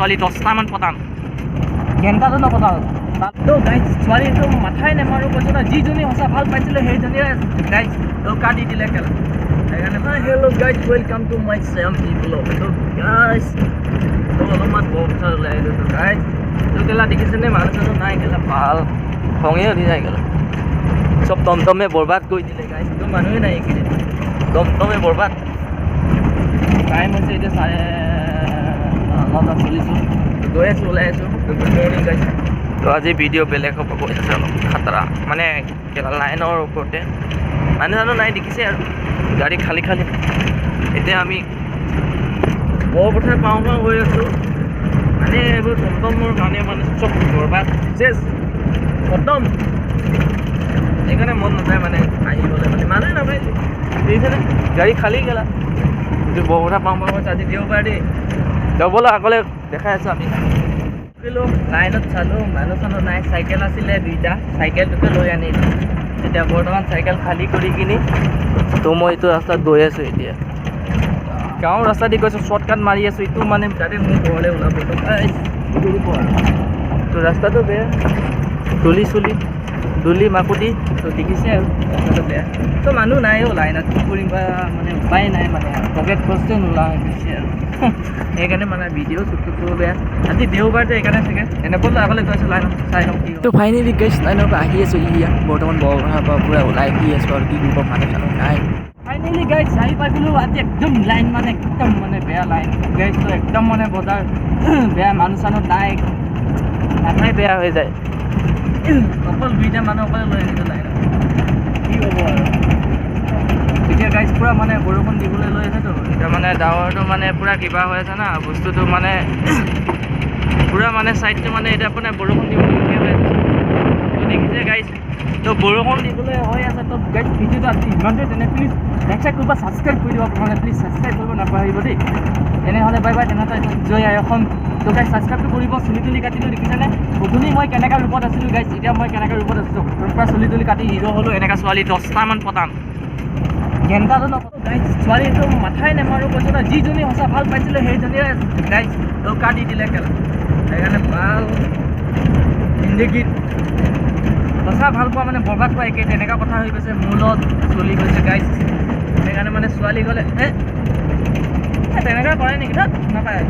ছোৱালী 10টামান পতাম ঘেণ্টাটো নপতাও তো গাইজ ছোৱালীটো মাথাই নেমাৰো কৈছোঁ না যিজনী সঁচা ভাল পাইছিলে সেইজনীয়ে গাইজ ধোকা দি দিলে কেলা সেইকাৰণে hello' guys welcome to my same blog তো গাইজ তো অলপমান কথা ওলাই আহিলোঁ গাইজ তো কেলা দেখিছেনে মানুহ চানুহ নাই কেলা ভাল খঙে উঠি যায় কেলা চব টমটমে বৰবাদ কৰি দিলে গাইজ তো মানুহে নাই এইকেইদিন টমটমে বৰবাদ টাইম হৈছে এতিয়া 9:30 চলিছোঁ গৈ আছোঁ ওলাই আছোঁ গুড মৰ্ণিং গাইজ তো আজি ভিডিঅ' বেলেগ হ'ব গৈ আছে অলপ খাতৰা মানে লাইনৰ ওপৰতে মানুহ জানো নাই দেখিছে আৰু গাড়ী খালী খালী এতিয়া আমি বৰপথাৰ পাওঁ গৈ আছোঁ মানে এইবোৰ টমটমৰ কাৰণে মানে চব বৰবাদ চেছ খতম সেইকাৰণে মন নাযায় মানে আহিবলৈ মানে মানুহে নাপায় দেখিছেনে গাড়ী খালী গেলা কিন্তু বৰপথাৰ পাওঁ গৈছে আজি দেওবাৰ দেই যাবলৈ আগলৈ দেখাই আছোঁ আমি লাইনত চালোঁ মানুহ চানুহ নাই চাইকেল আছিলে দুইটা চাইকেলটোকে লৈ আনিলোঁ এতিয়া বৰ্তমান চাইকেল খালী কৰি কিনি তো মই এইটো ৰাস্তাত গৈ আছোঁ এতিয়া গাঁৱৰ ৰাস্তা দি গৈছোঁ শ্বৰ্টকাট মাৰি আছোঁ ইটো মানে তাতে মোৰ ঘৰলৈ ওলাব তো ৰাস্তাটো বেয়া ধূলি মাকুটি তো দেখিছে আৰু ৰাস্তাটো বেয়া তো মানুহ নাই লাইনত কি কৰিম বা মানে উপায় নাই মানে পকেট খৰচটো নোলোৱা হৈ গৈছে আৰু সেইকাৰণে মানে ভিডিঅ' শ্বুটটো বেয়া আজি দেওবাৰটো সেইকাৰণে চাগে এনেকৈ আগলৈ গৈছোঁ লাইনত চাই লওঁ কি তো ফাইনেলি গেছ লাইনৰ পৰা আহি আছোঁ ইয়া বৰ্তমান বৰপথাৰৰ পৰা পূৰা ওলাই আহি আছোঁ আৰু কি কৰিব মানুহ চানুহ নাই ফাইনেলি গাইজ আহি পাইছিলোঁ আজি একদম লাইন মানে একদম মানে বেয়া লাইন গাইজটো একদম মানে বজাৰ বেয়া মানুহ চানুহ নাই মাথাই বেয়া হৈ যায় অকল দুইটা মানুহ অকলে লৈ আহিছোঁ লাইনত কি হ'ব আৰু এতিয়া গাইজ পূৰা মানে বৰষুণ দিবলৈ লৈ আছেতো এতিয়া মানে ডাৱৰটো মানে পূৰা কিবা হৈ আছে না বস্তুটো মানে পূৰা মানে ছাইডটো মানে এতিয়া আপোনাৰ বৰষুণ দিবলগীয়া হৈ আছে তো দেখিছে গাইজ তো বৰষুণ দিবলৈ হৈ আছে তো গাইজ ভিডিঅ'টো আজি ইমানটোৱে তেনে প্লিজ নেক্সট কোনোবা ছাবস্ক্ৰাইব কৰি দিব মানে প্লিজ ছাবস্ক্ৰাইব কৰিব নাপাহৰিব দেই তেনেহ'লে বাই বাই তেনেহ'লে জয় আই অসম তো গাইজ ছাবস্ক্ৰাইবটো কৰিব চুলি তুলি কাটিলোঁ দেখিছেনে গধূলি মই কেনেকুৱা ৰূপত আছিলোঁ গাইজ এতিয়া মই কেনেকুৱা ৰূপত আছিলোঁ পৰা চুলি তুলি কাটি হিৰ' হ'লোঁ এনেকুৱা ছোৱালী 10টামান পতাম ঘেণ্টাটো নপতাও গাইজ ছোৱালীটো মাথাই নেমাৰো কৈছোঁ না যিজনী সঁচা ভাল পাইছিলে সেইজনীয়ে গাইজ ধোকা দি দিলে কেলা সেইকাৰণে ভাল জিন্দগীত সঁচা ভাল পোৱা মানে বৰবাদ পোৱা একে তেনেকুৱা কথা হৈ গৈছে মোৰ লগত চলি গৈছে গাইজ সেইকাৰণে মানে ছোৱালী গ'লে তেনেকুৱা কৰে নেকি তাত নাপায়